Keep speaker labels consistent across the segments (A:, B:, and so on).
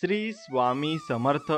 A: श्री स्वामी समर्थ.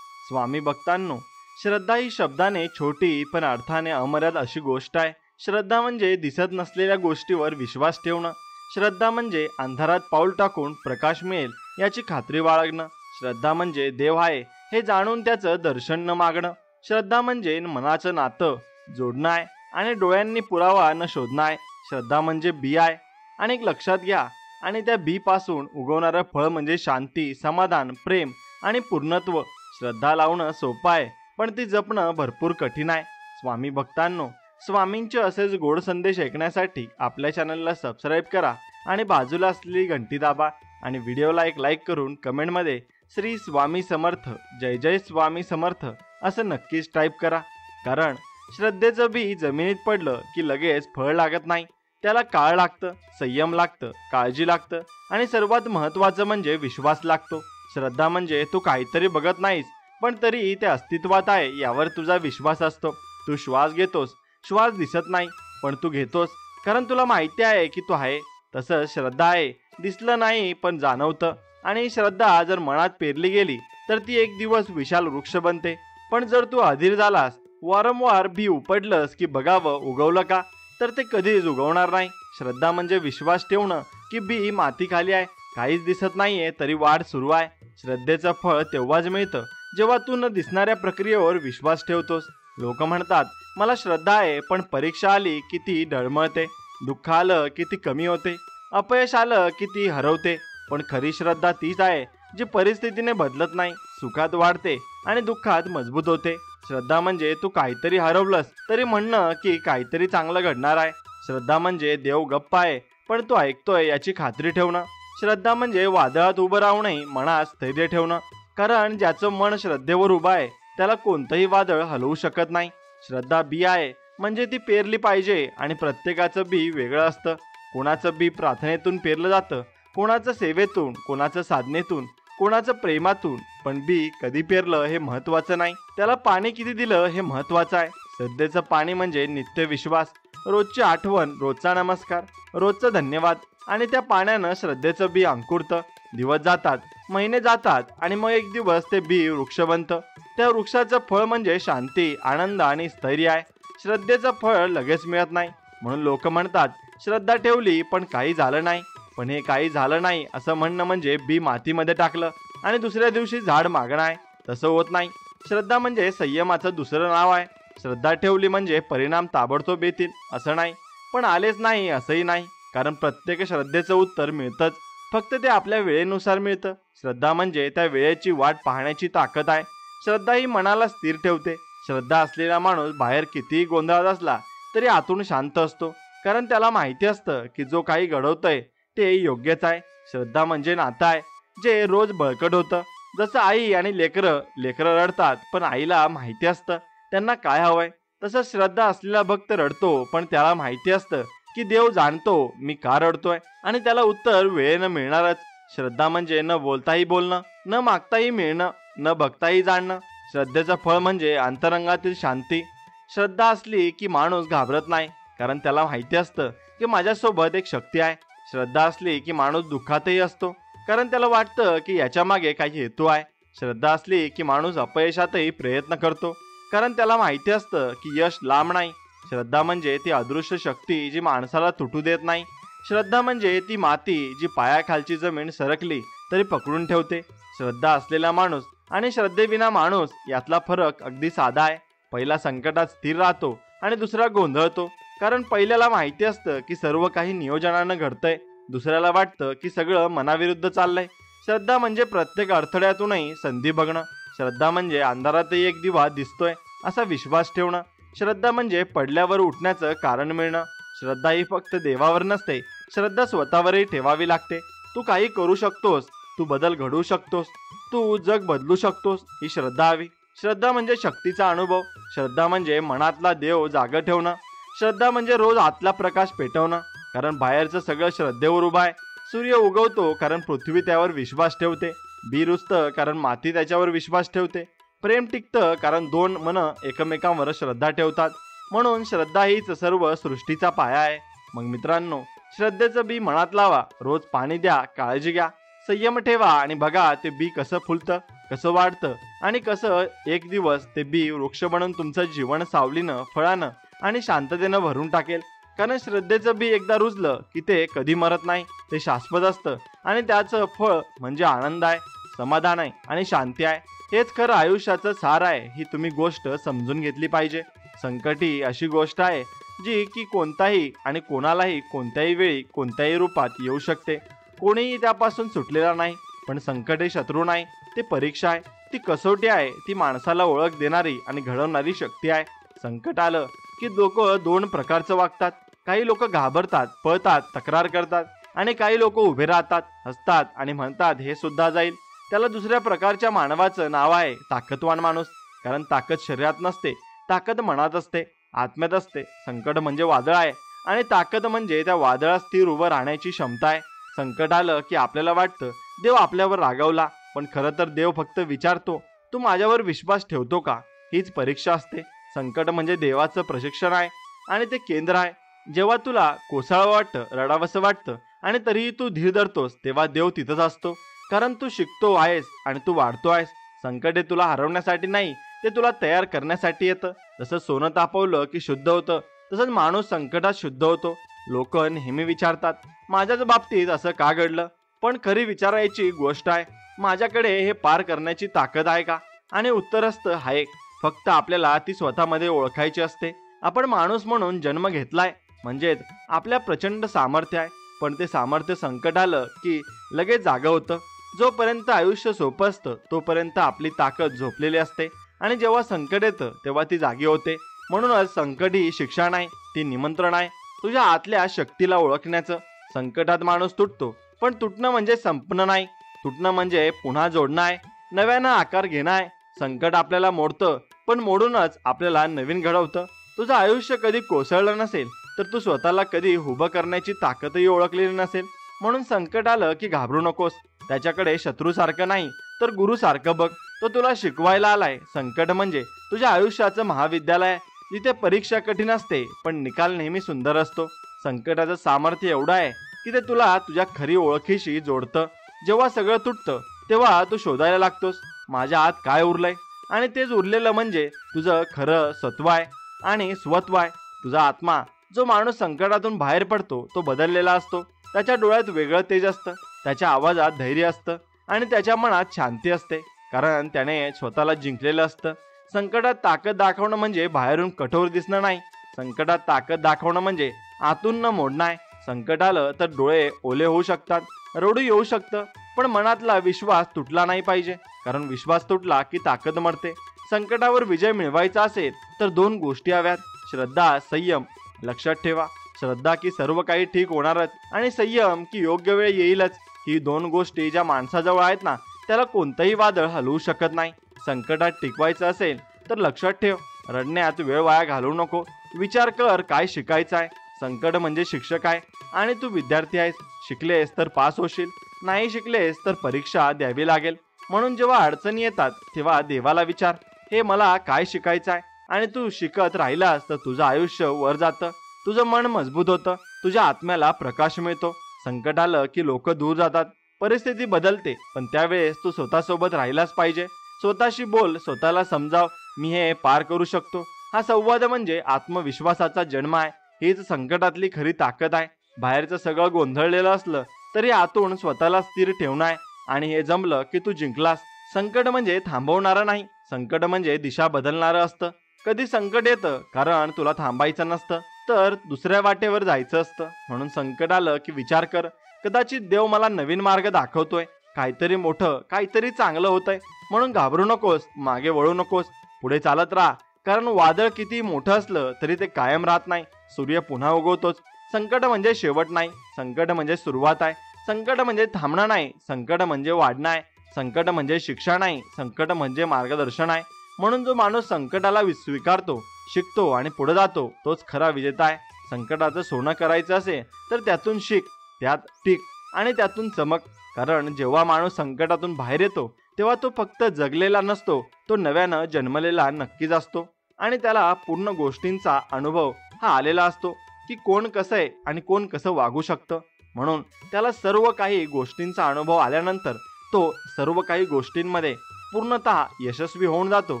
A: स्वामी भक्तांनो, श्रद्धा ही शब्दाने छोटी पण अर्थाने अमर्याद अशी गोष्ट आहे. श्रद्धा म्हणजे दिसत नसलेल्या गोष्टीवर विश्वास ठेवणं. श्रद्धा म्हणजे अंधारात पाऊल टाकून प्रकाश मिळेल याची खात्री बाळगणं. श्रद्धा म्हणजे देव आहे हे जाणून त्याचं दर्शन न मागणं. श्रद्धा म्हणजे मनाचं नातं जोडणं आहे आणि डोळ्यांनी पुरावा न शोधणं आहे. श्रद्धा म्हणजे बी आहे आणि एक लक्षात घ्या, आणि त्या बी पासून उगवणारं फळ म्हणजे शांती, समाधान, प्रेम आणि पूर्णत्व. श्रद्धा लावणं सोपं आहे, पण ती जपणं भरपूर कठीण आहे. स्वामी भक्तांनो, स्वामींचे असेच गोड संदेश ऐकण्यासाठी आपल्या चॅनलला सबस्क्राईब करा आणि बाजूला असलेली घंटी दाबा आणि व्हिडिओला एक लाईक करून कमेंटमध्ये श्री स्वामी समर्थ, जय जय स्वामी समर्थ असं नक्कीच टाईप करा. कारण श्रद्धेचं बी जमिनीत पडलं की लगेच फळ लागत नाही. त्याला काळ लागतं, संयम लागतं, काळजी लागतं आणि सर्वात महत्त्वाचं म्हणजे विश्वास लागतो. श्रद्धा म्हणजे तू काहीतरी बघत नाहीस, पण तरी ते अस्तित्वात आहे यावर तुझा विश्वास असतो. तू श्वास घेतोस, श्वास दिसत नाही, पण तू घेतोस कारण तुला माहिती आहे की तू आहे. तसंच श्रद्धा आहे, दिसलं नाही पण जाणवतं. आणि श्रद्धा जर मनात पेरली गेली तर ती एक दिवस विशाल वृक्ष बनते. पण जर तू अधीर झालास, वारंवार बी उपडलंस की बघावं उगवलं का, तर ते कधीच उगवणार नाही. श्रद्धा म्हणजे विश्वास ठेवणं की बी मातीखाली आहे, काहीच दिसत नाहीये तरी वाढ सुरू आहे. श्रद्धेचं फळ तेव्हाच मिळतं जेव्हा तू न दिसणाऱ्या प्रक्रियेवर विश्वास ठेवतोस. लोक म्हणतात मला श्रद्धा आहे, पण परीक्षा आली की ती ढळमळते, दुःख आलं की ती कमी होते, अपयश आलं की ती हरवते. पण खरी श्रद्धा तीच आहे जी परिस्थितीने बदलत नाही, सुखात वाढते आणि दुःखात मजबूत होते. श्रद्धा म्हणजे तू काहीतरी हरवलंस तरी म्हणणं की काहीतरी चांगलं घडणार आहे. श्रद्धा म्हणजे देव गप्प आहे पण तो ऐकतोय याची खात्री ठेवणं. श्रद्धा म्हणजे वादळात उभं राहूनही मनात स्थैर्य ठेवणं. कारण ज्याचं मन श्रद्धेवर उभं आहे त्याला कोणतंही वादळ हलवू शकत नाही. श्रद्धा बी आहे म्हणजे ती पेरली पाहिजे आणि प्रत्येकाचं बी वेगळं असतं. कोणाचं बी प्रार्थनेतून पेरलं जातं, कोणाचं सेवेतून, कोणाचं साधनेतून, कोणाचं प्रेमातून. पण बी कधी पेरलं हे महत्वाचं नाही, त्याला पाणी किती दिलं हे महत्वाचं आहे. श्रद्धेचं पाणी म्हणजे नित्य विश्वास, रोजची आठवण, रोजचा नमस्कार, रोजचं धन्यवाद. आणि त्या पाण्यानं श्रद्धेचं बी अंकुरतं. दिवस जातात, महिने जातात आणि मग एक दिवस ते बी वृक्ष बनतं. त्या वृक्षाचं फळ म्हणजे शांती, आनंद आणि स्थैर्य आहे. श्रद्धेचं फळ लगेच मिळत नाही. म्हणून लोक म्हणतात श्रद्धा ठेवली पण काही झालं नाही. पण हे काही झालं नाही असं म्हणणं म्हणजे बी मातीमध्ये टाकलं आणि दुसऱ्या दिवशी झाड मागणं आहे. तसं होत नाही. श्रद्धा म्हणजे संयमाचं दुसरं नाव आहे. श्रद्धा ठेवली म्हणजे परिणाम ताबडतोब येतील असं नाही, पण आलेच नाही असंही नाही. कारण प्रत्येक श्रद्धेचं उत्तर मिळतंच, फक्त ते आपल्या वेळेनुसार मिळतं. श्रद्धा म्हणजे त्या वेळेची वाट पाहण्याची ताकद आहे. श्रद्धा ही मनाला स्थिर ठेवते. श्रद्धा असलेला माणूस बाहेर कितीही गोंधळात असला तरी आतून शांत असतो. कारण त्याला माहिती असतं की जो काही घडवतोय ते योग्यच आहे. श्रद्धा म्हणजे नातं आहे जे रोज बळकट होतं. जसं आई आणि लेकरं रडतात पण आईला माहिती असतं त्यांना काय हवंय. तसंच श्रद्धा असलेला भक्त रडतो पण त्याला माहिती असतं की देव जाणतो मी का रडतोय आणि त्याला उत्तर वेळेनं मिळणारच. श्रद्धा म्हणजे न बोलताही बोलणं, न मागताही मिळणं, न बघताही जाणणं. श्रद्धेचं फळ म्हणजे अंतरंगातील शांती. श्रद्धा असली की माणूस घाबरत नाही, कारण त्याला माहिती असतं की माझ्यासोबत एक शक्ती आहे. श्रद्धा असली की माणूस दुःखातही असतो, कारण त्याला वाटतं की याच्या मागे काही हेतू आहे. श्रद्धा असली की माणूस अपयशातही प्रयत्न करतो, कारण त्याला माहिती असतं की यश लांब नाही. श्रद्धा म्हणजे ती अदृश्य शक्ती जी माणसाला तुटू देत नाही. श्रद्धा म्हणजे ती माती जी पायाखालची जमीन सरकली तरी पकडून ठेवते. श्रद्धा असलेला माणूस आणि श्रद्धेविना माणूस यातला फरक अगदी साधा आहे. पहिला संकटात स्थिर राहतो आणि दुसरा गोंधळतो. कारण पहिल्याला माहिती असतं की सर्व काही नियोजनानं घडतंय, दुसऱ्याला वाटतं की सगळं मनाविरुद्ध चाललंय. श्रद्धा म्हणजे प्रत्येक अडथळ्यातूनही संधी बघणं. श्रद्धा म्हणजे अंधारातही एक दिवा दिसतोय असा विश्वास ठेवणं. श्रद्धा म्हणजे पडल्यावर उठण्याचं कारण मिळणं. श्रद्धा ही फक्त देवावर नसते, श्रद्धा स्वतःवरही ठेवावी लागते. तू काही करू शकतोस, तू बदल घडवू शकतोस, तू जग बदलू शकतोस, ही श्रद्धा हवी. श्रद्धा म्हणजे शक्तीचा अनुभव. श्रद्धा म्हणजे मनातला देव जागं ठेवणं. श्रद्धा म्हणजे रोज आतला प्रकाश पेटवणं. कारण बाहेरचं सगळं श्रद्धेवर उभं आहे. सूर्य उगवतो कारण पृथ्वी त्यावर विश्वास ठेवते. बी रुजतं कारण माती त्याच्यावर विश्वास ठेवते. प्रेम टिकतं कारण दोन मनं एकमेकांवर श्रद्धा ठेवतात. म्हणून श्रद्धा हीच सर्व सृष्टीचा पाया आहे. मग मित्रांनो, श्रद्धेचं बी मनात लावा, रोज पाणी द्या, काळजी घ्या. संयम ठेवा आणि बघा ते बी कसं फुलतं, कसं वाढतं आणि कसं एक दिवस ते बी वृक्ष बनून तुमचं जीवन सावलीनं, फळानं आणि शांततेनं भरून टाकेल. कारण श्रद्धेचं बी एकदा रुजलं की ते कधी मरत नाही, ते शाश्वत असतं आणि त्याचं फळ म्हणजे आनंद आहे, समाधान आहे आणि शांती आहे. हेच खरं आयुष्याचं सार आहे. ही तुम्ही गोष्ट समजून घेतली पाहिजे. संकट ही अशी गोष्ट आहे जी की कोणताही आणि कोणालाही कोणत्याही वेळी कोणत्याही रूपात येऊ शकते. कोणीही त्यापासून सुटलेला नाही. पण संकट हे शत्रू नाही, ते परीक्षा आहे, ती कसोटी आहे, ती माणसाला ओळख देणारी आणि घडवणारी शक्ती आहे. संकट आलं की लोक दोन प्रकारचं वागतात. काही लोक घाबरतात, पळतात, तक्रार करतात आणि काही लोक उभे राहतात, हसतात आणि म्हणतात हे सुद्धा जाईल. त्याला दुसऱ्या प्रकारच्या मानवाचं नाव आहे ताकदवान माणूस. कारण ताकद शरीरात नसते, ताकद मनात असते, आत्म्यात असते. संकट म्हणजे वादळ आहे आणि ताकद म्हणजे त्या वादळात स्थिर उभं राहण्याची क्षमता आहे. संकट आलं की आपल्याला वाटतं देव आपल्यावर रागावला, पण खरं तर देव फक्त विचारतो तू माझ्यावर विश्वास ठेवतो का. हीच परीक्षा असते. संकट म्हणजे देवाचं प्रशिक्षण आहे आणि ते केंद्र आहे. जेव्हा तुला कोसळावं वाटतं, रडावंसं वाटतं आणि तरीही तू धीर धरतोस, तेव्हा देव तिथंच असतो. कारण तू शिकतो आहेस आणि तू वाढतो आहेस. संकट हे तुला हरवण्यासाठी नाही, ते तुला तयार करण्यासाठी येतं. जसं सोनं तापवलं की शुद्ध होतं, तसंच माणूस संकटात शुद्ध होतो. लोक नेहमी विचारतात माझ्याच बाबतीत असं का घडलं. पण खरी विचारायची गोष्ट आहे माझ्याकडे हे पार करण्याची ताकद आहे का. आणि उत्तर असतं आहे. फक्त आपल्याला ती स्वतःमध्ये ओळखायची असते. आपण माणूस म्हणून जन्म घेतलाय म्हणजेच आपल्या प्रचंड सामर्थ्य आहे. पण ते सामर्थ्य संकट आलं की लगेच जागं होतं. जोपर्यंत आयुष्य सोपं असतं तोपर्यंत आपली ताकद झोपलेली असते आणि जेव्हा संकट येतं तेव्हा ती जागी होते. म्हणूनच संकट ही शिक्षा नाही, ती निमंत्रण आहे तुझ्या आतल्या शक्तीला ओळखण्याचं. संकटात माणूस तुटतो, पण तुटणं म्हणजे संपणं नाही. तुटणं म्हणजे पुन्हा जोडणं आहे, नव्यानं आकार घेणं आहे. संकट आपल्याला मोडतं, पण मोडूनच आपल्याला नवीन घडवतं. तुझं आयुष्य कधी कोसळलं नसेल तर तू स्वतःला कधी उभं करण्याची ताकदही ओळखलेली नसेल. म्हणून संकट आलं की घाबरू नकोस. त्याच्याकडे शत्रूसारखं नाही तर गुरुसारखं बघ. तो तुला शिकवायला आलाय. संकट म्हणजे तुझ्या आयुष्याचं महाविद्यालय, जिथे परीक्षा कठीण असते पण निकाल नेहमी सुंदर असतो. संकटाचं सामर्थ्य एवढं आहे की ते तुला तुझ्या खरी ओळखीशी जोडतं. जेव्हा सगळं तुटतं तेव्हा तू शोधायला लागतोस माझ्या आत काय उरलंय. आणि तेच उरलेलं म्हणजे तुझं खरं सत्व आहे आणि स्वत्व आहे. तुझा आत्मा. जो माणूस संकटातून बाहेर पडतो तो बदललेला असतो. त्याच्या डोळ्यात वेगळं तेज असतं, त्याच्या आवाजात धैर्य असतं आणि त्याच्या मनात शांती असते. कारण त्याने स्वतःला जिंकलेलं असतं. संकटात ताकद दाखवणं म्हणजे बाहेरून कठोर दिसणं नाही. संकटात ताकद दाखवणं म्हणजे आतून न मोडणं आहे. संकट आलं तर डोळे ओले होऊ शकतात, रडू येऊ शकतं, पण मनातला विश्वास तुटला नाही पाहिजे. कारण विश्वास तुटला की ताकद मरते. संकटावर विजय मिळवायचा असेल तर दोन गोष्टी हव्यात, श्रद्धा, संयम. लक्षात ठेवा, श्रद्धा की सर्व काही ठीक होणारच आणि संयम की योग्य वेळ येईलच. ही दोन गोष्टी ज्या माणसाजवळ आहेत ना, त्याला कोणतंही वादळ हलवू शकत नाही. संकटात टिकवायचं असेल तर लक्षात ठेव, रडण्यात वेळ वाया घालवू नको. विचार कर काय शिकायचं आहे. संकट म्हणजे शिक्षक आहे आणि तू विद्यार्थी आहेस. शिकलेस तर पास होशील, नाही शिकलेस तर परीक्षा द्यावी लागेल. म्हणून जेव्हा अडचणी येतात तेव्हा देवाला विचार, हे मला काय शिकायचं आहे. आणि तू शिकत राहिलास तर तुझं आयुष्य वर जातं, तुझं मन मजबूत होतं, तुझ्या आत्म्याला प्रकाश मिळतो. संकट आलं की लोक दूर जातात, परिस्थिती बदलते, पण त्यावेळेस तू स्वतःसोबत राहिलाच पाहिजे. स्वतःशी बोल, स्वतःला समजाव, मी हे पार करू शकतो. हा संवाद म्हणजे आत्मविश्वासाचा जन्म आहे. हीच संकटातली खरी ताकद आहे. बाहेरचं सगळं गोंधळलेलं असलं तरी आतून स्वतःला स्थिर ठेवणं आहे आणि हे जमलं की तू जिंकलास. संकट म्हणजे थांबवणारं नाही, संकट म्हणजे दिशा बदलणारं असतं. कधी संकट येतं कारण तुला थांबायचं नसतं तर दुसऱ्या वाटेवर जायचं असतं. म्हणून संकट आलं की विचार कर, कदाचित देव मला नवीन मार्ग दाखवतोय, काहीतरी मोठं, काहीतरी चांगलं होतंय. म्हणून घाबरू नकोस, मागे वळू नकोस, पुढे चालत राहा. कारण वादळ किती मोठं असलं तरी ते कायम राहत नाही, सूर्य पुन्हा उगवतोच. संकट म्हणजे शेवट नाही, संकट म्हणजे सुरुवात आहे. संकट म्हणजे थांबणं नाही, संकट म्हणजे वाढणं आहे. संकट म्हणजे शिक्षा नाही, संकट म्हणजे मार्गदर्शन आहे. म्हणून जो माणूस संकटाला स्वीकारतो, शिकतो आणि पुढे जातो तोच खरा विजेता आहे. संकटाचं सोनं करायचं असेल तर त्यातून शिक, त्यात टिक आणि त्यातून चमक. कारण जेव्हा माणूस संकटातून बाहेर येतो तेव्हा तो फक्त जगलेला नसतो, तो नव्यानं जन्मलेला नक्कीच असतो. आणि त्याला पूर्ण गोष्टींचा अनुभव हा आलेला असतो की कोण कसं आहे आणि कोण कसं वागू शकतं. म्हणून त्याला सर्व काही गोष्टींचा अनुभव आल्यानंतर तो सर्व काही गोष्टींमध्ये पूर्णतः यशस्वी होऊन जातो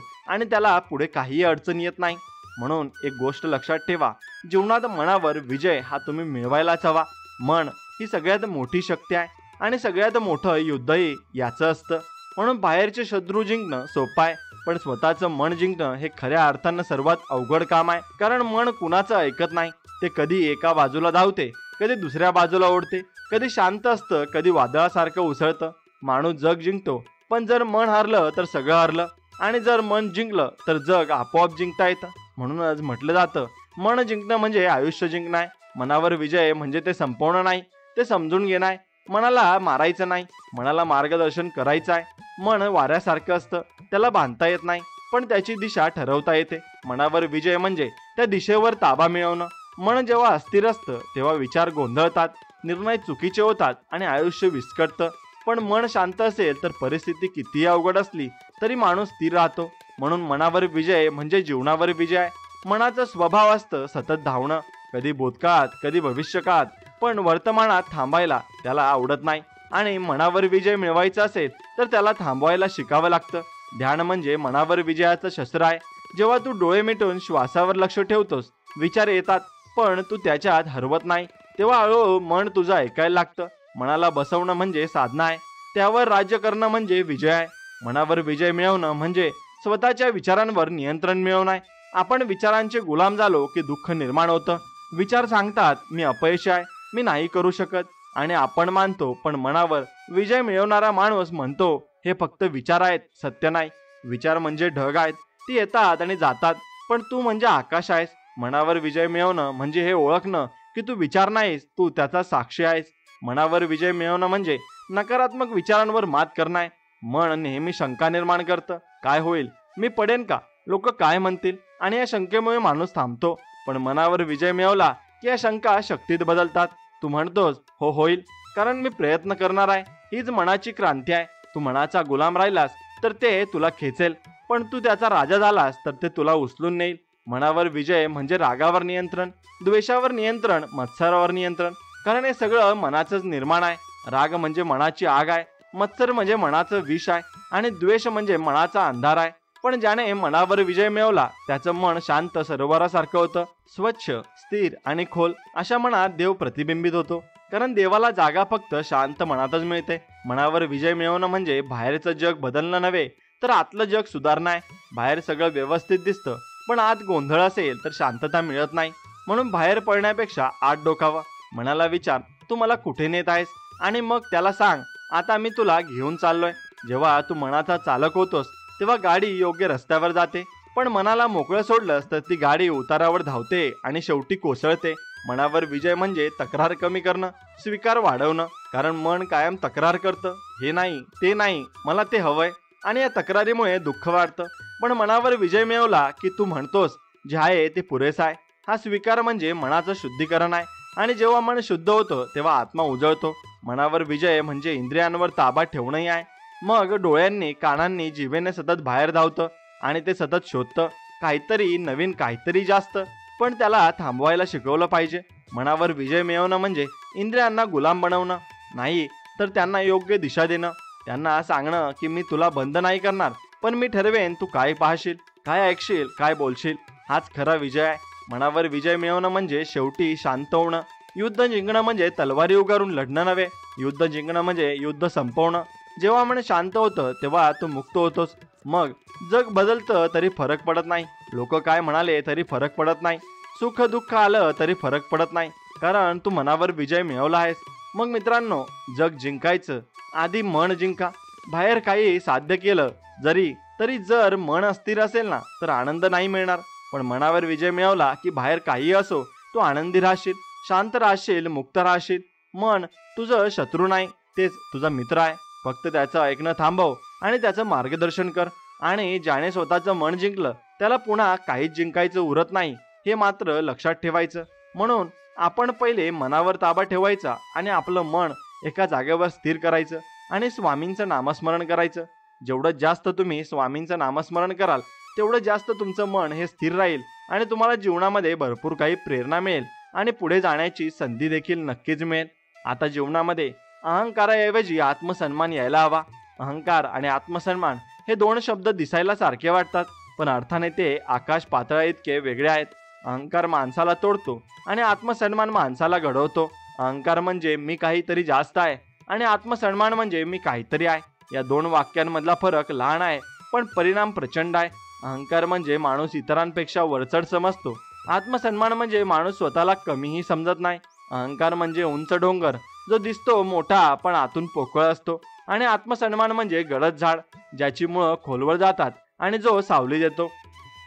A: आणि त्याला पुढे काही अडचण येत नाही. म्हणून एक गोष्ट लक्षात ठेवा, जीवनात मनावर विजय हा तुम्ही मिळवायलाच हवा. मन ही सगळ्यात मोठी शक्ती आहे आणि सगळ्यात मोठं युद्धही याचं असतं. म्हणून बाहेरचे शत्रू जिंकणं सोपं आहे, पण स्वतःचं मन जिंकणं हे खऱ्या अर्थानं सर्वात अवघड काम आहे. कारण मन कुणाचं ऐकत नाही. ते कधी एका बाजूला धावते, कधी दुसऱ्या बाजूला ओढते, कधी शांत असतं, कधी वादळासारखं उसळतं. माणूस जग जिंकतो, पण जर मन हारलं तर सगळं हारलं, आणि जर मन जिंकलं तर जग आपोआप जिंकता येतं. म्हणूनच म्हटलं जातं, मन जिंकणं म्हणजे आयुष्य जिंकणं आहे. मनावर विजय म्हणजे ते संपवणं नाही, ते समजून घेणं आहे. मनाला मारायचं नाही, मनाला मार्गदर्शन करायचं आहे. मन वाऱ्यासारखं असतं, त्याला बांधता येत नाही, पण त्याची दिशा ठरवता येते. मनावर विजय म्हणजे त्या दिशेवर ताबा मिळवणं. मन जेव्हा अस्थिर असतं तेव्हा विचार गोंधळतात, निर्णय चुकीचे होतात आणि आयुष्य विस्कटतं. पण मन शांत असेल तर परिस्थिती कितीही अवघड असली तरी माणूस स्थिर राहतो. म्हणून मनावर विजय म्हणजे जीवनावर विजय आहे. मनाचा स्वभाव असतं सतत धावणं, कधी भूतकाळात कधी भविष्यकाळात, पण वर्तमानात थांबायला त्याला आवडत नाही. आणि मनावर विजय मिळवायचा असेल तर त्याला थांबवायला शिकावं लागतं. ध्यान म्हणजे मनावर विजयाचं शस्त्र आहे. जेव्हा तू डोळे मिटून श्वासावर लक्ष ठेवतोस, विचार येतात पण तू त्याच्यात हरवत नाही, तेव्हा हळूहळू मन तुझं ऐकायला लागतं. मनाला बसवणं म्हणजे साधना आहे, त्यावर राज्य करणं म्हणजे विजय आहे. मनावर विजय मिळवणं म्हणजे स्वतःच्या विचारांवर नियंत्रण मिळवणं आहे. आपण विचारांचे गुलाम झालो की दुःख निर्माण होतं. विचार सांगतात मी अपयशी आहे, मी नाही करू शकत, आणि आपण मानतो. पण मनावर विजय मिळवणारा माणूस म्हणतो हे फक्त विचार आहेत, सत्य नाही. विचार म्हणजे ढग आहेत, ती येतात आणि जातात, पण तू म्हणजे आकाश आहेस. मनावर विजय मिळवणं म्हणजे हे ओळखणं की तू विचार नाहीस, तू त्याचा साक्षी आहेस. मनावर विजय मिळवणं म्हणजे नकारात्मक विचारांवर मात करणं आहे. मन नेहमी शंका निर्माण करतं, काय होईल, मी पडेन का, लोक काय म्हणतील, आणि या शंकेमुळे माणूस थांबतो. पण मनावर विजय मिळवला की या शंका शक्तीत बदलतात. तू म्हणतोस हो होईल, कारण मी प्रयत्न करणार आहे. हीच मनाची क्रांती आहे. तू मनाचा गुलाम राहिलास तर ते तुला खेचेल, पण तू त्याचा राजा झालास तर ते तुला उचलून नेईल. मनावर विजय म्हणजे रागावर नियंत्रण, द्वेषावर नियंत्रण, मत्सरावर नियंत्रण, कारण हे सगळं मनाचंच निर्माण आहे. राग म्हणजे मनाची आग आहे, मत्सर म्हणजे मनाचं विष आहे, आणि द्वेष म्हणजे मनाचा अंधार आहे. पण ज्याने मनावर विजय मिळवला त्याचं मन शांत सरोवरासारखं होतं, स्वच्छ, स्थिर आणि खोल. अशा मनात देव प्रतिबिंबित होतो, कारण देवाला जागा फक्त शांत मनातच मिळते. मनावर विजय मिळवणं म्हणजे बाहेरचं जग बदलणं नव्हे तर आतलं जग सुधारणं आहे. बाहेर सगळं व्यवस्थित दिसतं, पण आत गोंधळ असेल तर शांतता मिळत नाही. म्हणून बाहेर पडण्यापेक्षा आत डोकावं. मनाला विचार, तू मला कुठे नेत आहेस, आणि मग त्याला सांग, आता मी तुला घेऊन चाललोय. जेव्हा तू मनाचा चालक होतोस तेव्हा गाडी योग्य रस्त्यावर जाते, पण मनाला मोकळं सोडलंस तर ती गाडी उतारावर धावते आणि शेवटी कोसळते. मनावर विजय म्हणजे तक्रार कमी करणं, स्वीकार वाढवणं, कारण मन कायम तक्रार करतं, हे नाही, ते नाही, मला ते हवंय, आणि या तक्रारीमुळे दुःख वाढतं. पण मनावर विजय मिळवला की तू म्हणतोस जे आहे ते पुरेसं आहे. हा स्वीकार म्हणजे मनाचं शुद्धीकरण आहे, आणि जेव्हा मन शुद्ध होतं तेव्हा आत्मा उजळतो. मनावर विजय म्हणजे इंद्रियांवर ताबा ठेवणंही आहे. मग डोळ्यांनी, कानांनी, जिभेने सतत बाहेर धावतं आणि ते सतत शोधतं काहीतरी नवीन, काहीतरी जास्त, पण त्याला थांबवायला शिकवलं पाहिजे. मनावर विजय मिळवणं म्हणजे इंद्रियांना गुलाम बनवणं नाही, तर त्यांना योग्य दिशा देणं. त्यांना सांगणं की मी तुला बंद नाही करणार, पण मी ठरवेन तू काय पाहशील, काय ऐकशील, काय बोलशील. हाच खरा विजय आहे. मनावर विजय मिळवणं म्हणजे शेवटी शांत होणं. युद्ध जिंकणं म्हणजे तलवारी उगारून लढणं नव्हे, युद्ध जिंकणं म्हणजे युद्ध संपवणं. जेव्हा मन शांत होतं तेव्हा तू मुक्त होतोस. मग जग बदलतं तरी फरक पडत नाही, लोक काय म्हणाले तरी फरक पडत नाही, सुख दुःख आलं तरी फरक पडत नाही, कारण तू मनावर विजय मिळवला आहेस. मग मित्रांनो, जग जिंकायचं आधी मन जिंका. बाहेर काही साध्य केलं तरी जर मन अस्थिर असेल ना तर आनंद नाही मिळणार. पण मनावर विजय मिळवला की बाहेर काही असो तू आनंदी राहशील, शांत राहशील, मुक्त राहशील. मन तुझं शत्रू नाही, तेच तुझा मित्र आहे. फक्त त्याचं ऐकणं थांबव आणि त्याचं मार्गदर्शन कर. आणि ज्याने स्वतःचं मन जिंकलं त्याला पुन्हा काहीच जिंकायचं उरत नाही, हे मात्र लक्षात ठेवायचं. म्हणून आपण पहिले मनावर ताबा ठेवायचा आणि आपलं मन एका जागेवर स्थिर करायचं आणि स्वामींचं नामस्मरण करायचं. जेवढं जास्त तुम्ही स्वामींचं नामस्मरण कराल तेवढं जास्त तुमचं मन हे स्थिर राहील, आणि तुम्हाला जीवनामध्ये भरपूर काही प्रेरणा मिळेल आणि पुढे जाण्याची संधी देखील नक्कीच मिळेल. आता जीवनामध्ये अहंकाराऐवजी आत्मसन्मान यायला हवा. अहंकार आणि आत्मसन्मान हे दोन शब्द दिसायला सारखे वाटतात, पण अर्थाने ते आकाश पातळा इतके वेगळे आहेत. अहंकार माणसाला तोडतो आणि आत्मसन्मान माणसाला घडवतो. अहंकार म्हणजे मी काहीतरी जास्त आहे आणि आत्मसन्मान म्हणजे मी काहीतरी आहे. या दोन वाक्यांमधला फरक लहान आहे, पण परिणाम प्रचंड आहे. अहंकार म्हणजे माणूस इतरांपेक्षा वरचढ समजतो. आत्मसन्मान म्हणजे माणूस स्वतःला कमीही समजत नाही. अहंकार म्हणजे उंच डोंगर जो दिसतो मोठा पण आतून पोकळ असतो, आणि आत्मसन्मान म्हणजे गडद झाड ज्याची मुळं खोलवर जातात आणि जो सावली देतो.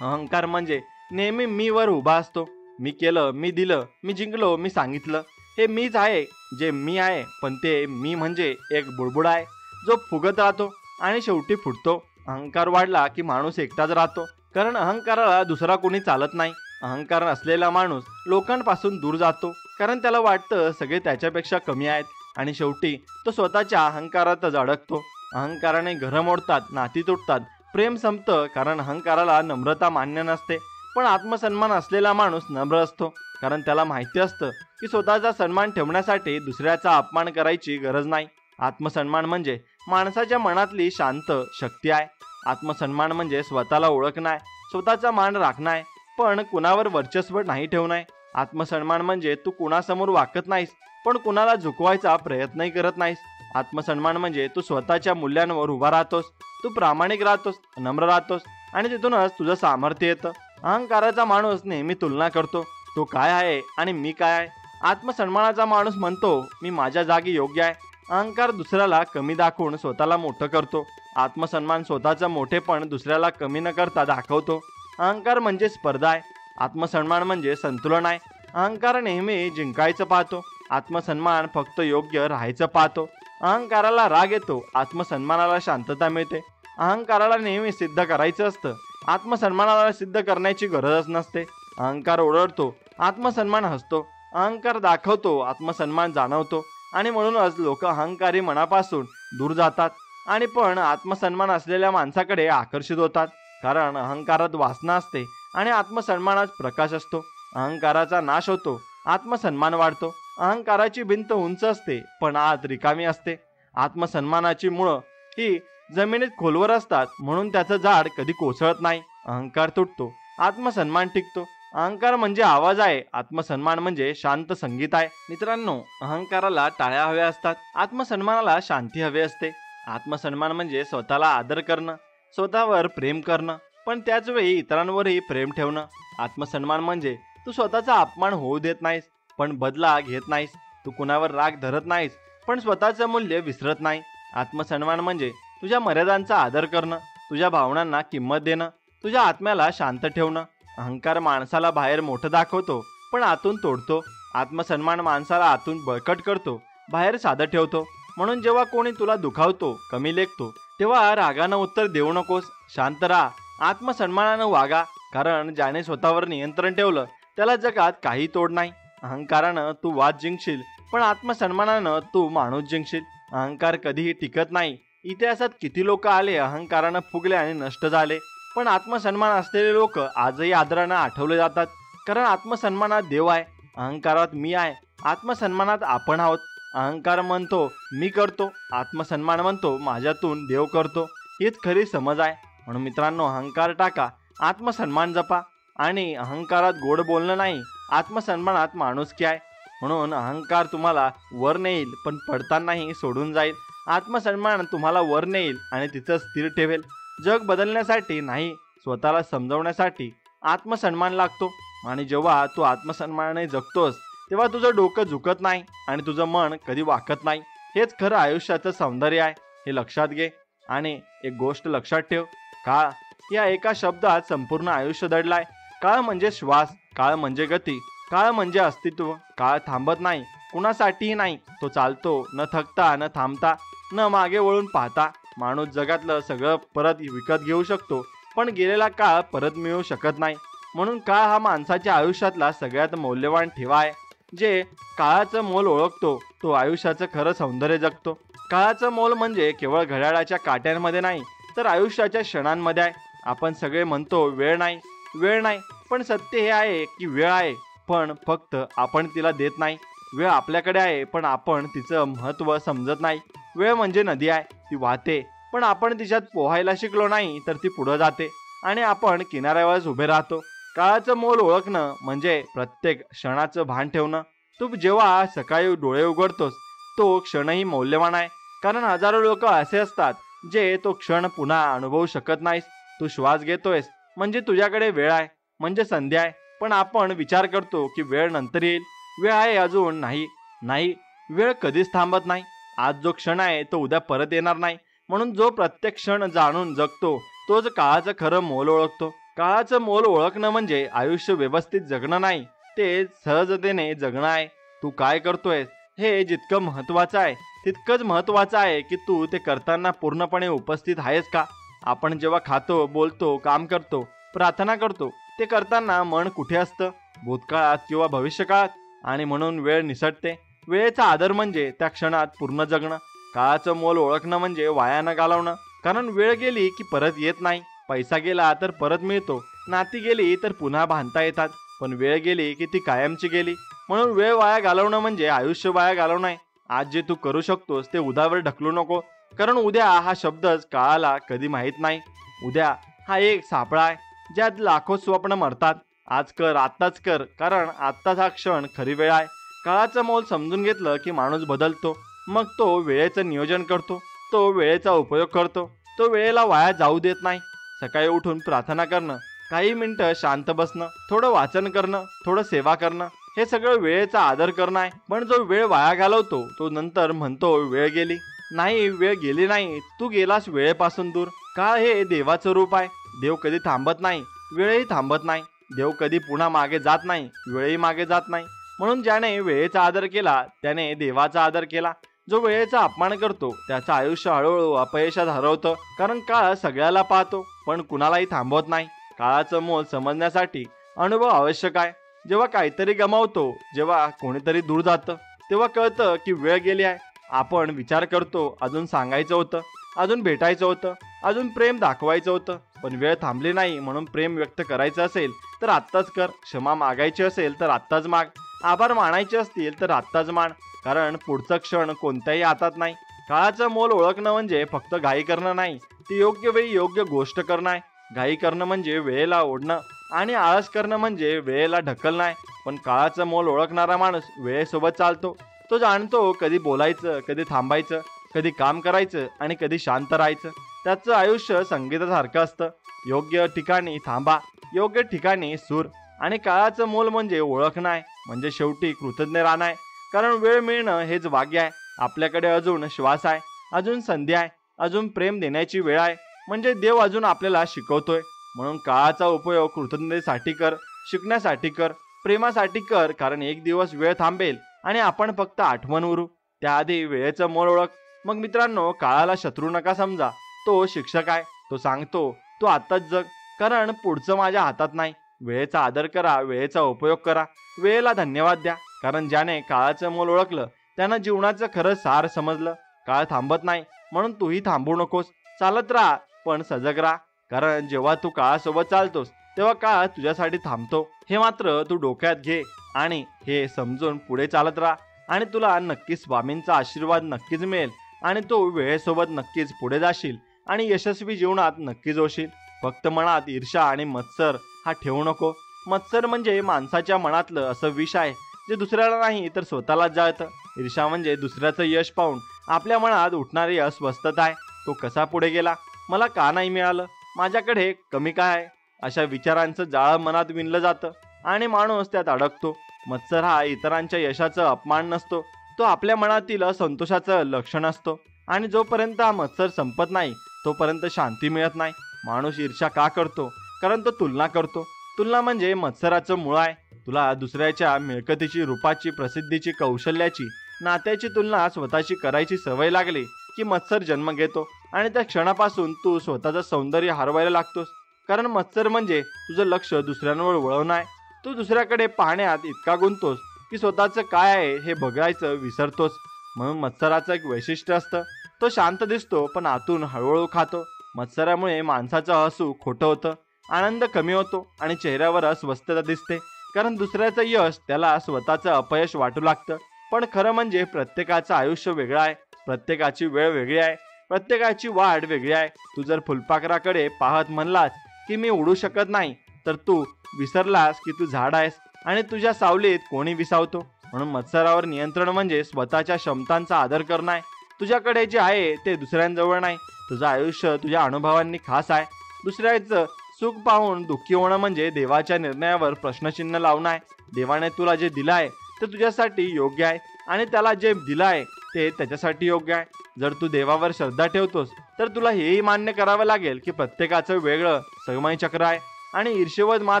A: अहंकार म्हणजे नेहमी मी वर उभा असतो. मी केलं, मी दिलं, मी जिंकलो, मी सांगितलं. हे मीच आहे जे मी आहे, पण ते मी म्हणजे एक बुडबुड आहे जो फुगत राहतो आणि शेवटी फुटतो. अहंकार वाढला की माणूस एकटाच राहतो, कारण अहंकाराला दुसरा कोणी चालत नाही. अहंकार असलेला माणूस लोकांपासून दूर जातो, कारण त्याला वाटतं सगळे त्याच्यापेक्षा कमी आहेत, आणि शेवटी तो स्वतःच्या अहंकारातच अडकतो. अहंकाराने घरं मोडतात, नाती तुटतात, प्रेम संपतं, कारण अहंकाराला नम्रता मान्य नसते. पण आत्मसन्मान असलेला माणूस नम्र असतो, कारण त्याला माहिती असतं की स्वतःचा सन्मान ठेवण्यासाठी दुसऱ्याचा अपमान करायची गरज नाही. आत्मसन्मान म्हणजे माणसाच्या मनातली शांत शक्ती आहे. आत्मसन्मान म्हणजे स्वतःला ओळखणं, स्वतःचा मान राखणं, पण कुणावर वर्चस्व नाही ठेवणं. आत्मसन्मान म्हणजे तू कुणासमोर वाकत नाहीस, पण कुणाला झुकवायचा प्रयत्नही करत नाहीस. आत्मसन्मान म्हणजे तू स्वतःच्या मूल्यांवर उभा राहतोस, तू प्रामाणिक राहतोस, नम्र राहतोस, आणि तिथूनच तुझं सामर्थ्य येतं. अहंकाराचा माणूस नेहमी तुलना करतो, तो काय आहे आणि मी काय आहे. आत्मसन्मानाचा माणूस म्हणतो मी माझ्या जागी योग्य आहे. अहंकार दुसऱ्याला कमी दाखवून स्वतःला मोठं करतो. आत्मसन्मान स्वतःचं मोठेपण दुसऱ्याला कमी न करता दाखवतो. अहंकार म्हणजे स्पर्धा आहे, आत्मसन्मान म्हणजे संतुलन आहे. अहंकार नेहमी जिंकायचं पाहतो, आत्मसन्मान फक्त योग्य राहायचं पाहतो. अहंकाराला राग येतो, आत्मसन्मानाला शांतता मिळते. अहंकाराला नेहमी सिद्ध करायचं असतं, आत्मसन्मानाला सिद्ध करण्याची गरजच नसते. अहंकार ओरडतो, आत्मसन्मान हसतो. अहंकार दाखवतो, आत्मसन्मान जाणवतो. आणि म्हणूनच लोक अहंकारी मनापासून दूर जातात, आणि पण आत्मसन्मान असलेल्या माणसाकडे आकर्षित होतात, कारण अहंकारात वासना असते आणि आत्मसन्मानात प्रकाश असतो. अहंकाराचा नाश होतो, आत्मसन्मान वाढतो. अहंकाराची भिंत उंच असते, पण आत रिकामी असते. आत्मसन्मानाची मुळं ही जमिनीत खोलवर असतात, म्हणून त्याचं झाड कधी कोसळत नाही. अहंकार तुटतो, आत्मसन्मान टिकतो. अहंकार म्हणजे आवाज आहे, आत्मसन्मान म्हणजे शांत संगीत आहे. मित्रांनो, अहंकाराला टाळ्या हव्या असतात, आत्मसन्मानाला शांती हवी असते. आत्मसन्मान म्हणजे स्वतःला आदर करणं, स्वतःवर प्रेम करणं, पण त्याच वेळी इतरांवरही प्रेम ठेवणं. आत्मसन्मान म्हणजे तू स्वतःचा अपमान होऊ देत नाहीस, पण बदला घेत नाहीस. तू कुणावर राग धरत नाहीस, पण स्वतःचं मूल्य विसरत नाही. आत्मसन्मान म्हणजे तुझ्या मर्यादांचा आदर करणं, तुझ्या भावनांना किंमत देणं, तुझ्या आत्म्याला शांत ठेवणं. अहंकार माणसाला बाहेर मोठं दाखवतो, पण आतून तोडतो. आत्मसन्मान माणसाला आतून बळकट करतो, बाहेर साधं ठेवतो. म्हणून जेव्हा कोणी तुला दुखावतो, कमी लेखतो, तेव्हा रागानं उत्तर देऊ नकोस, शांत राहा, आत्मसन्मानानं वागा, कारण ज्याने स्वतःवर नियंत्रण ठेवलं त्याला जगात काही तोड नाही. अहंकारानं तू वाद जिंकशील, पण आत्मसन्मानानं तू माणूस जिंकशील. अहंकार कधीही टिकत नाही. इतिहासात किती लोक आले, अहंकारानं फुगले आणि नष्ट झाले, पण आत्मसन्मान असलेले लोक आजही आदरानं आठवले जातात, कारण आत्मसन्मानात देव आहे, अहंकारात मी आहे, आत्मसन्मानात आपण आहोत. अहंकार म्हणतो मी करतो, आत्मसन्मान म्हणतो माझ्यातून देव करतो. हीच खरी समज आहे. म्हणून मित्रांनो, अहंकार टाका, आत्मसन्मान जपा. आणि अहंकारात गोड बोलणं नाही, आत्मसन्मानात माणुसकी आहे. म्हणून अहंकार तुम्हाला वर नेईल, पण पडतानाही सोडून जाईल. आत्मसन्मान तुम्हाला वर नेईल आणि तिथं स्थिर ठेवेल. जग बदलण्यासाठी नाही, स्वतःला समजवण्यासाठी आत्मसन्मान लागतो. आणि जेव्हा तू आत्मसन्मानाने जगतोस, तेव्हा तुझं डोकं झुकत नाही आणि तुझं मन कधी वाकत नाही. हेच खरं आयुष्याचं सौंदर्य आहे, हे लक्षात घे. आणि एक गोष्ट लक्षात ठेव, काळ या एका शब्दात संपूर्ण आयुष्य दडलाय. काळ म्हणजे श्वास, काळ म्हणजे गती, काळ म्हणजे अस्तित्व. काळ थांबत नाही, कुणासाठीही नाही. तो चालतो, न थकता, न थांबता, न मागे वळून पाहता. माणूस जगातलं सगळं परत विकत घेऊ शकतो, पण गेलेला काळ परत मिळू शकत नाही. म्हणून काळ हा माणसाच्या आयुष्यातला सगळ्यात मौल्यवान ठेवा आहे. जे काळाचं मोल ओळखतो, तो आयुष्याचं खरं सौंदर्य जगतो. काळाचं मोल म्हणजे केवळ घड्याळाच्या काट्यांमध्ये नाही, तर आयुष्याच्या क्षणांमध्ये आहे. आपण सगळे म्हणतो वेळ नाही, वेळ नाही, पण सत्य हे आहे की वेळ आहे, पण फक्त आपण तिला देत नाही. वेळ आपल्याकडे आहे पण आपण तिचं महत्त्व समजत नाही. वेळ म्हणजे नदी आहे, ती वाहते पण आपण तिच्यात पोहायला शिकलो नाही तर ती पुढे जाते आणि आपण किनाऱ्यावरच उभे राहतो. काळाचं मोल ओळखणं म्हणजे प्रत्येक क्षणाचं भान ठेवणं. तू जेव्हा सकाळी डोळे उघडतोस तो क्षणही मौल्यवान आहे, कारण हजारो लोक असे असतात जे तो क्षण पुन्हा अनुभवू शकत नाहीस. तू श्वास घेतोयस म्हणजे तुझ्याकडे वेळ आहे, म्हणजे संधी आहे. पण आपण विचार करतो की वेळ नंतर येईल, वेळ आहे अजून नाही. नाही, वेळ कधीच थांबत नाही. आज जो क्षण आहे तो उद्या परत येणार नाही. म्हणून जो प्रत्येक क्षण जाणून जगतो तोच काळाचं खरं मोल ओळखतो. काळाचं मोल ओळखणं म्हणजे आयुष्य व्यवस्थित जगणं नाही, ते सहजतेने जगणं आहे. तू काय करतोयस हे जितकं महत्वाचं आहे तितकंच महत्वाचं आहे की तू ते करताना पूर्णपणे उपस्थित आहेस का. आपण जेव्हा खातो, बोलतो, काम करतो, प्रार्थना करतो, ते करताना मन कुठे असतं? भूतकाळात किंवा भविष्यकाळात? आणि म्हणून वेळ निसटते. वेळेचा आदर म्हणजे त्या क्षणात पूर्ण जगणं. काळाचं मोल ओळखणं म्हणजे वाया न घालवणं, कारण वेळ गेली की परत येत नाही. पैसा गेला तर परत मिळतो, नाती गेली तर पुन्हा बांधता येतात, पण वेळ गेली की ती कायमची गेली. म्हणून वेळ वाया घालवणं म्हणजे आयुष्य वाया घालवणं आहे. आज जे तू करू शकतोस ते उद्यावर ढकलू नको, कारण उद्या हा शब्दच काळाला कधी माहीत नाही. उद्या हा एक सापळा आहे ज्यात लाखो स्वप्न मरतात. आज कर, आत्ताच कर, कारण आत्ताच हा क्षण खरी वेळ आहे. काळाचं मोल समजून घेतलं की माणूस बदलतो. मग तो वेळेचं नियोजन करतो, तो वेळेचा उपयोग करतो, तो वेळेला वाया जाऊ देत नाही. सकाळी उठून प्रार्थना करणं, काही मिनिटं शांत बसणं, थोडं वाचन करणं, थोडं सेवा करणं, हे सगळं वेळेचा आदर करणं आहे. पण जो वेळ वाया घालवतो तो नंतर म्हणतो वेळ गेली. नाही, वेळ गेली नाही, तू गेलास वेळेपासून दूर. काळ हे देवाचं रूप आहे. देव कधी थांबत नाही, वेळही थांबत नाही. देव कधी पुन्हा मागे जात नाही, वेळही मागे जात नाही. म्हणून ज्याने वेळेचा आदर केला त्याने देवाचा आदर केला. जो वेळेचा अपमान करतो त्याचं आयुष्य हळूहळू अपयशात हरवतं, कारण काळ सगळ्याला पाहतो पण कुणालाही थांबवत नाही. काळाचं मोल समजण्यासाठी अनुभव आवश्यक आहे. जेव्हा काहीतरी गमावतो, जेव्हा कोणीतरी दूर जातं, तेव्हा कळतं की वेळ गेली आहे. आपण विचार करतो अजून सांगायचं होतं, अजून भेटायचं होतं, अजून प्रेम दाखवायचं होतं, पण वेळ थांबली नाही. म्हणून प्रेम व्यक्त करायचं असेल तर आत्ताच कर, क्षमा मागायची असेल तर आत्ताच माग, आभार मानायचे असतील तर आत्ताच मान, कारण पुढचा क्षण कोणत्याही हातात नाही. काळाचं मोल ओळखणं म्हणजे फक्त घाई करणं नाही, ती योग्य वेळी योग्य गोष्ट करणं आहे. घाई करणं म्हणजे वेळेला ओढणं आणि आळस करणं म्हणजे वेळेला ढकलणं आहे. पण काळाचं मोल ओळखणारा माणूस वेळेसोबत चालतो. तो जाणतो कधी बोलायचं, कधी थांबायचं, कधी काम करायचं आणि कधी शांत राहायचं. त्याचं आयुष्य संगीतासारखं असतं. योग्य ठिकाणी थांबा, योग्य ठिकाणी सूर. आणि काळाचं मोल म्हणजे ओळखणं आहे, म्हणजे शेवटी कृतज्ञ राहणं आहे, कारण वेळ मिळणं हेच भाग्य आहे. आपल्याकडे अजून श्वास आहे, अजून संधी आहे, अजून प्रेम देण्याची वेळ आहे, म्हणजे देव अजून आपल्याला शिकवतोय. म्हणून काळाचा उपयोग कृतज्ञतेसाठी कर, शिकण्यासाठी कर, प्रेमासाठी कर, कारण एक दिवस वेळ थांबेल आणि आपण फक्त आठवण उरू. त्याआधी वेळेचं मोल ओळख. मग मित्रांनो, काळाला शत्रू नका समजा, तो शिक्षक आहे. तो सांगतो तू आत्ताच जग, कारण पुढचं माझ्या हातात नाही. वेळेचा आदर करा, वेळेचा उपयोग करा, वेळेला धन्यवाद द्या, कारण ज्याने काळाचं मोल ओळखलं त्यानं जीवनाचं खरं सार समजलं. काळ थांबत नाही, म्हणून तूही थांबू नकोस. चालत राहा पण सजग राहा, कारण जेव्हा तू काळासोबत चालतोस तेव्हा काळ तुझ्यासाठी थांबतो. हे मात्र तू डोक्यात घे आणि हे समजून पुढे चालत राहा, आणि तुला नक्कीच स्वामींचा आशीर्वाद नक्कीच मिळेल आणि तू वेळेसोबत नक्कीच पुढे जाशील आणि यशस्वी जीवनात नक्कीच होशील. फक्त मनात ईर्ष्या आणि मत्सर हा ठेवू नको. मत्सर म्हणजे माणसाच्या मनातलं असं विष आहे जे दुसऱ्याला नाही तर स्वतःलाच जाळतं. ईर्ष्या म्हणजे दुसऱ्याचं यश पाहून आपल्या मनात उठणारी अस्वस्थता आहे. तो कसा पुढे गेला, मला का नाही मिळालं, माझ्याकडे कमी काय आहे, अशा विचारांचं जाळं मनात विणलं जातं आणि माणूस त्यात अडकतो. मत्सर हा इतरांच्या यशाचा अपमान नसतो, तो आपल्या मनातील असंतोषाचं लक्षण असतो. आणि जोपर्यंत हा मत्सर संपत नाही तोपर्यंत शांती मिळत नाही. माणूस ईर्ष्या का करतो? कारण तो तुलना करतो. तुलना म्हणजे मत्सराचं मूळ आहे. तुला दुसऱ्याच्या मिळकतीची, रूपाची, प्रसिद्धीची, कौशल्याची, नात्याची तुलना स्वतःशी करायची सवय लागली की मत्सर जन्म घेतो आणि त्या क्षणापासून तू स्वतःचं सौंदर्य हरवायला लागतोस. कारण मत्सर म्हणजे तुझं लक्ष दुसऱ्यांवर वळवणं आहे. तू दुसऱ्याकडे पाहण्यात इतका गुंततोस की स्वतःचं काय आहे हे बघायचं विसरतोस. म्हणून मत्सराचं एक वैशिष्ट्य असतं, तो शांत दिसतो पण आतून हळूहळू खातो. मत्सरामुळे माणसाचं हसू खोटं होतं, आनंद कमी होतो आणि चेहऱ्यावर अस्वस्थता दिसते, कारण दुसऱ्याचं यश त्याला स्वतःचं अपयश वाटू लागतं. पण खरं म्हणजे प्रत्येकाचं आयुष्य वेगळं आहे, प्रत्येकाची वेळ वेगळी आहे, प्रत्येकाची वाढ वेगळी आहे. तू जर फुलपाखराकडे पाहत म्हणलास की मी उडू शकत नाही, तर तू विसरलास की तू झाड आहेस आणि तुझ्या सावलीत कोणी विसावतो. म्हणून मत्सरावर नियंत्रण म्हणजे स्वतःच्या क्षमतांचा आदर करणं आहे. तुझ्याकडे जे आहे ते दुसऱ्यांजवळ नाही. तुझं आयुष्य तुझ्या अनुभवांनी खास आहे. दुसऱ्याचं सुख पाहून दुःखी होणं म्हणजे देवाच्या निर्णयावर प्रश्नचिन्ह लावणं आहे. देवाने तुला जे दिलं आहे ते तुझ्यासाठी योग्य आहे आणि त्याला जे दिलं आहे ते त्याच्यासाठी योग्य आहे. जर तू देवावर श्रद्धा ठेवतोस तर तुला हेही मान्य करावं लागेल की प्रत्येकाचं वेगळं समय चक्र आहे. आणि ईर्ष्येवर मात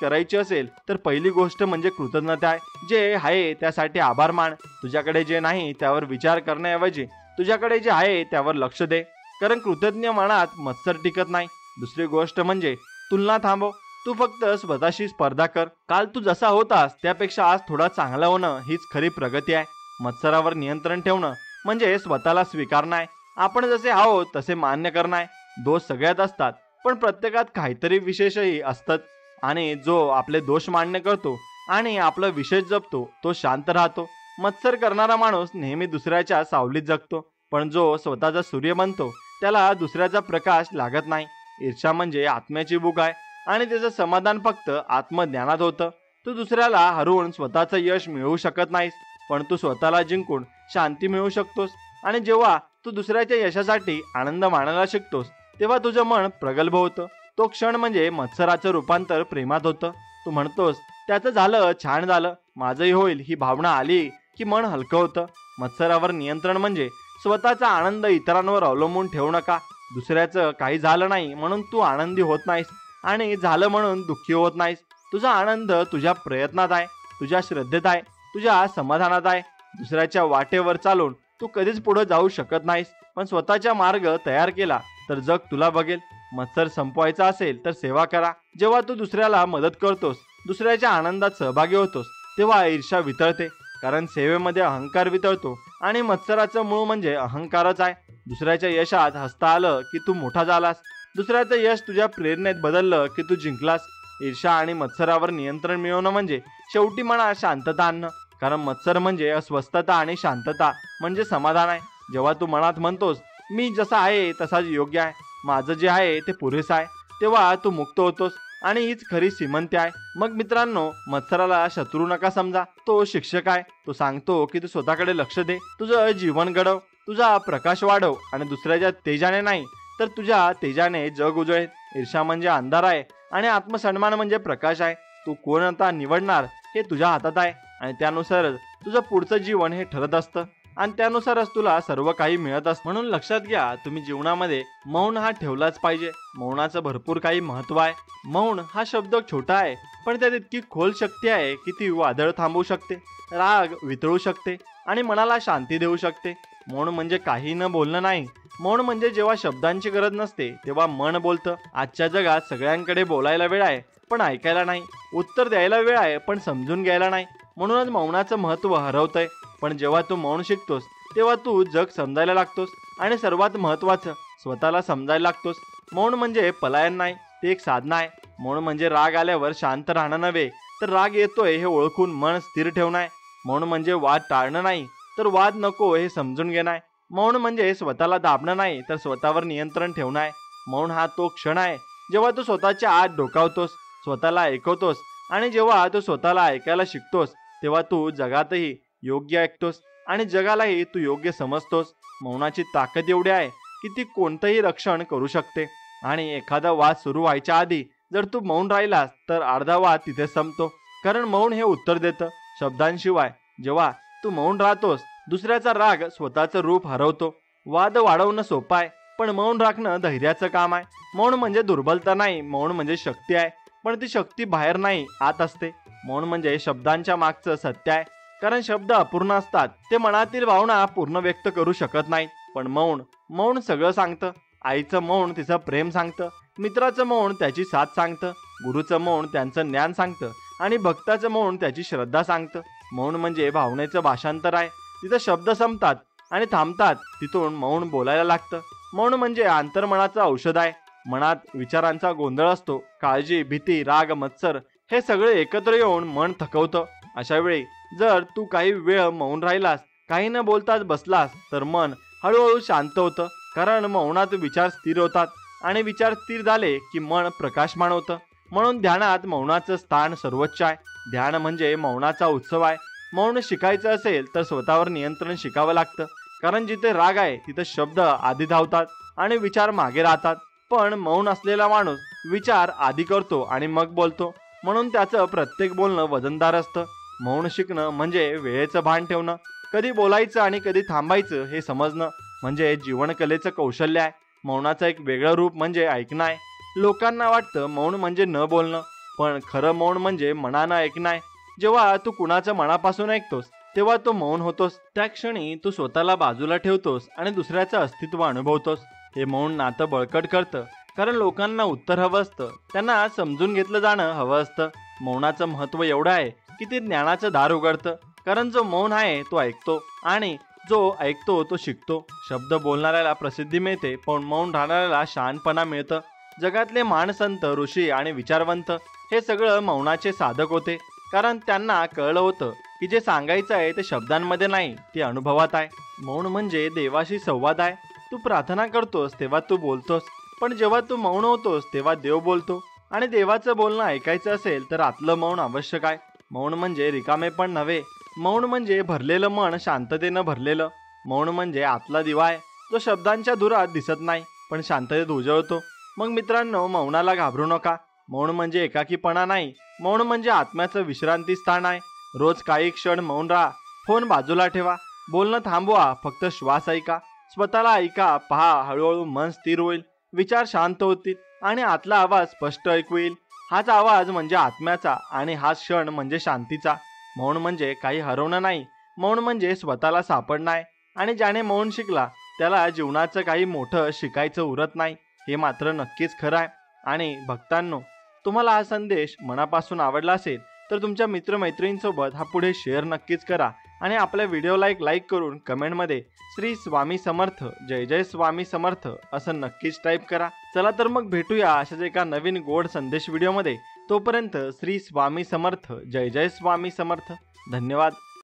A: करायची असेल तर पहिली गोष्ट म्हणजे कृतज्ञता आहे. जे आहे त्यासाठी आभार मान. तुझ्याकडे जे नाही त्यावर विचार करण्याऐवजी तुझ्याकडे जे आहे त्यावर लक्ष दे, कारण कृतज्ञ मनात मत्सर टिकत नाही. दुसरी गोष्ट म्हणजे तुलना थांबव. तू फक्त स्वतःशी स्पर्धा कर. काल तू जसा होतास त्यापेक्षा आज थोडा चांगला होणं हीच खरी प्रगती आहे. मत्सरावर नियंत्रण ठेवणं म्हणजे स्वतःला स्वीकारणं आहे. आपण जसे आहोत तसे मान्य करणं आहे. दोष सगळ्यात असतात, पण प्रत्येकात काहीतरी विशेषही असतात. आणि जो आपले दोष मान्य करतो आणि आपला विशेष जपतो तो शांत राहतो. मत्सर करणारा माणूस नेहमी दुसऱ्याच्या सावलीत जगतो, पण जो स्वतःचा सूर्य बनतो त्याला दुसऱ्याचा प्रकाश लागत नाही. ईर्ष्या म्हणजे आत्म्याची भूक आहे आणि त्याचं समाधान फक्त आत्मज्ञानात होतं. तू दुसऱ्याला हरवून स्वतःचं यश मिळवू शकत नाहीस, पण तू स्वतःला जिंकून शांती मिळवू शकतोस. आणि जेव्हा तू दुसऱ्याच्या यशासाठी आनंद मानायला शिकतोस तेव्हा तुझं मन प्रगल्भ होतं. तो क्षण म्हणजे मत्सराचं रूपांतर प्रेमात होतं. तू म्हणतोस त्याचं झालं, छान झालं, माझंही होईल, ही भावना आली की मन हलकं होतं. मत्सरावर नियंत्रण म्हणजे स्वतःचा आनंद इतरांवर अवलंबून ठेवू नका. दुसऱ्याचं काही झालं नाही म्हणून तू आनंदी होत नाहीस आणि झालं म्हणून दुःखी होत नाहीस. तुझा आनंद तुझ्या प्रयत्नात आहे, तुझ्या श्रद्धेत आहे, तुझ्या समाधानात आहे. दुसऱ्याच्या वाटेवर चालून तू कधीच पुढे जाऊ शकत नाहीस, पण स्वतःचा मार्ग तयार केला तर जग तुला बघेल. मत्सर संपवायचा असेल तर सेवा करा. जेव्हा तू दुसऱ्याला मदत करतोस, दुसऱ्याच्या आनंदात सहभागी होतोस, तेव्हा ईर्ष्या वितळते, कारण सेवेमध्ये अहंकार वितळतो आणि मत्सराचं मूळ म्हणजे अहंकारच आहे. दुसऱ्याच्या यशात हसता आलं की तू मोठा झालास. दुसऱ्याचं यश तुझ्या प्रेरणेत बदललं की तू जिंकलास. ईर्ष्या आणि मत्सरावर नियंत्रण मिळवणं म्हणजे शेवटी मनात शांतता आणणं, कारण मत्सर म्हणजे अस्वस्थता आणि शांतता म्हणजे समाधान आहे. जेव्हा तू मनात म्हणतोस मी जसा आहे तसाच योग्य आहे, माझं जे आहे ते पुरेसं आहे, तेव्हा तू मुक्त होतोस आणि हीच खरी श्रीमंती आहे. मग मित्रांनो, मत्सराला शत्रू नका समजा. तो शिक्षक आहे. तो सांगतो की तू स्वतःकडे लक्ष दे, तुझं जीवन घडव, तुझा प्रकाश वाढव आणि दुसऱ्याच्या तेजाने नाही तर तुझ्या तेजाने जग उजळेल. ईर्ष्या म्हणजे अंधार आहे आणि आत्मसन्मान म्हणजे प्रकाश आहे. तू कोण आता निवडणार हे तुझ्या हातात आहे आणि त्यानुसारच तुझं पुढचं जीवन हे ठरत असतं आणि त्यानुसारच तुला सर्व काही मिळत असतं. म्हणून लक्षात घ्या, तुम्ही जीवनामध्ये मौन हा ठेवलाच पाहिजे. मौनाचं भरपूर काही महत्व आहे. मौन हा शब्द छोटा आहे, पण त्यात इतकी खोल शक्ती आहे की ती वादळ थांबवू शकते, राग वितळू शकते आणि मनाला शांती देऊ शकते. मौन म्हणजे काही न बोलणं नाही. मौन म्हणजे जेव्हा शब्दांची गरज नसते तेव्हा मन बोलतं. आजच्या जगात सगळ्यांकडे बोलायला वेळ आहे पण ऐकायला नाही, उत्तर द्यायला वेळ आहे पण समजून घ्यायला नाही. म्हणूनच मौनाचं महत्व हरवतंय. पण जेव्हा तू मौन शिकतोस तेव्हा तू जग समजायला लागतोस आणि सर्वात महत्वाचं स्वतःला समजायला लागतोस. मौन म्हणजे पलायन नाही, ते एक साधना आहे. मौन म्हणजे राग आल्यावर शांत राहणं नव्हे, तर राग येतोय हे ओळखून मन स्थिर ठेवणं आहे. मौन म्हणजे वाद टाळणं नाही, तर वाद नको हे समजून घेणं आहे. मौन म्हणजे स्वतःला दाबणं नाही, तर स्वतःवर नियंत्रण ठेवणं आहे. मौन हा तो क्षण आहे जेव्हा तू स्वतःच्या आत डोकावतोस, स्वतःला ऐकवतोस आणि जेव्हा तू स्वतःला ऐकायला शिकतोस तेव्हा तू जगातही योग्य ऐकतोस आणि जगालाही तू योग्य समजतोस. मौनाची ताकद एवढी आहे की ती कोणतंही रक्षण करू शकते. आणि एखादा वाद सुरू व्हायच्या आधी जर तू मौन राहिलास तर अर्धा वाद तिथे संपतो, कारण मौन हे उत्तर देतं शब्दांशिवाय. जेव्हा तू मौन राहतोस दुसऱ्याचा राग स्वतःचं रूप हरवतो. वाद वाढवणं सोपं आहे, पण मौन राखणं धैर्याचं काम आहे. मौन म्हणजे दुर्बलता नाही, मौन म्हणजे शक्ती आहे, पण ती शक्ती बाहेर नाही आत असते. मौन म्हणजे शब्दांच्या मागचं सत्य आहे, कारण शब्द अपूर्ण असतात, ते मनातील भावना पूर्ण व्यक्त करू शकत नाहीत. पण मौन सगळं सांगतं. आईचं मौन तिचं प्रेम सांगतं, मित्राचं मौन त्याची साथ सांगतं, गुरुचं मौन त्यांचं ज्ञान सांगतं आणि भक्ताचं मौन त्याची श्रद्धा सांगतं. मौन म्हणजे भावनेचं भाषांतर आहे. तिथं शब्द संपतात आणि थांबतात, तिथून मौन बोलायला लागतं. मौन म्हणजे अंतर्मनाचं औषध आहे. मनात विचारांचा गोंधळ असतो, काळजी, भीती, राग, मत्सर हे सगळे एकत्र येऊन मन थकवतं. अशा वेळी जर तू काही वेळ मौन राहिलास, काही न बोलताच बसलास, तर मन हळूहळू शांत होतं. कारण मौनात विचार स्थिर होतात आणि विचार स्थिर झाले की मन प्रकाशमान होतं. म्हणून ध्यानात मौनाचं स्थान सर्वोच्च आहे. ध्यान म्हणजे मौनाचा उत्सव आहे. मौन शिकायचं असेल तर स्वतःवर नियंत्रण शिकावं लागतं. कारण जिथे राग आहे तिथे शब्द आधी धावतात आणि विचार मागे राहतात. पण मौन असलेला माणूस विचार आधी करतो आणि मग बोलतो. म्हणून त्याचं प्रत्येक बोलणं वजनदार असतं. मौन शिकणं म्हणजे वेळेचं भान ठेवणं. कधी बोलायचं आणि कधी थांबायचं हे समजणं म्हणजे जीवनकलेचं कौशल्य आहे. मौनाचं एक वेगळं रूप म्हणजे ऐकणं आहे. लोकांना वाटतं मौन म्हणजे न बोलणं, पण खरं मौन म्हणजे मनानं ऐकणं आहे. जेव्हा तू कुणाचं मनापासून ऐकतोस तेव्हा तो मौन होतोस. त्या क्षणी तू स्वतःला बाजूला ठेवतोस आणि दुसऱ्याचं अस्तित्व अनुभवतोस. हे मौन नातं बळकट करतं. कारण लोकांना उत्तर हवं असतं, त्यांना समजून घेतलं जाणं हवं असतं. मौनाचं महत्त्व एवढं आहे की ते ज्ञानाचं दार उघडतं. कारण जो मौन आहे तो ऐकतो आणि जो ऐकतो तो शिकतो. शब्द बोलणाऱ्याला प्रसिद्धी मिळते, पण मौन राहणाऱ्याला शहाणपणा मिळतं. जगातले महान ऋषी आणि विचारवंत हे सगळं मौनाचे साधक होते. कारण त्यांना कळलं होतं की जे सांगायचं आहे ते शब्दांमध्ये नाही, ते अनुभवात आहे. मौन म्हणजे देवाशी संवाद आहे. तू प्रार्थना करतोस तेव्हा तू बोलतोस, पण जेव्हा तू मौन होतोस तेव्हा देव बोलतो. आणि देवाचं बोलणं ऐकायचं असेल तर आतलं मौन आवश्यक आहे. मौन म्हणजे रिकामे पण नव्हे. मौन म्हणजे भरलेलं मन शांततेनं भरलेलं. मौन म्हणजे आतला दिवा आहे, जो शब्दांच्या धुरात दिसत नाही पण शांततेत उजळतो. मग मित्रांनो, मौनाला घाबरू नका. मौन म्हणजे एकाकीपणा नाही. मौन म्हणजे आत्म्याचं विश्रांती स्थान आहे. रोज काही क्षण मौन राहा. फोन बाजूला ठेवा. बोलणं थांबवा. फक्त श्वास ऐका. स्वतःला ऐका. पहा, हळूहळू मन स्थिर होईल. विचार शांत होतील आणि आतला आवाज स्पष्ट ऐकू येईल. हाच आवाज म्हणजे आत्म्याचा आणि हाच क्षण म्हणजे शांतीचा. मौन म्हणजे काही हरवणं नाही. मौन म्हणजे स्वतःला सापडणं आहे. आणि ज्याने मौन शिकला त्याला जीवनाचं काही मोठं शिकायचं उरत नाही, हे मात्र नक्कीच खरं आहे. आणि भक्तांनो, तुम्हाला हा संदेश मनापासून आवडला असेल तर तुमच्या मित्रमैत्रिणींसोबत हा पुढे शेअर नक्कीच करा. आणि आपल्या व्हिडिओला एक लाईक करून कमेंटमध्ये श्री स्वामी समर्थ, जय जय स्वामी समर्थ असं नक्कीच टाईप करा. चला तर मग भेटूया अशाच एका नवीन गोड संदेश व्हिडिओमध्ये. तोपर्यंत श्री स्वामी समर्थ, जय जय स्वामी समर्थ. धन्यवाद.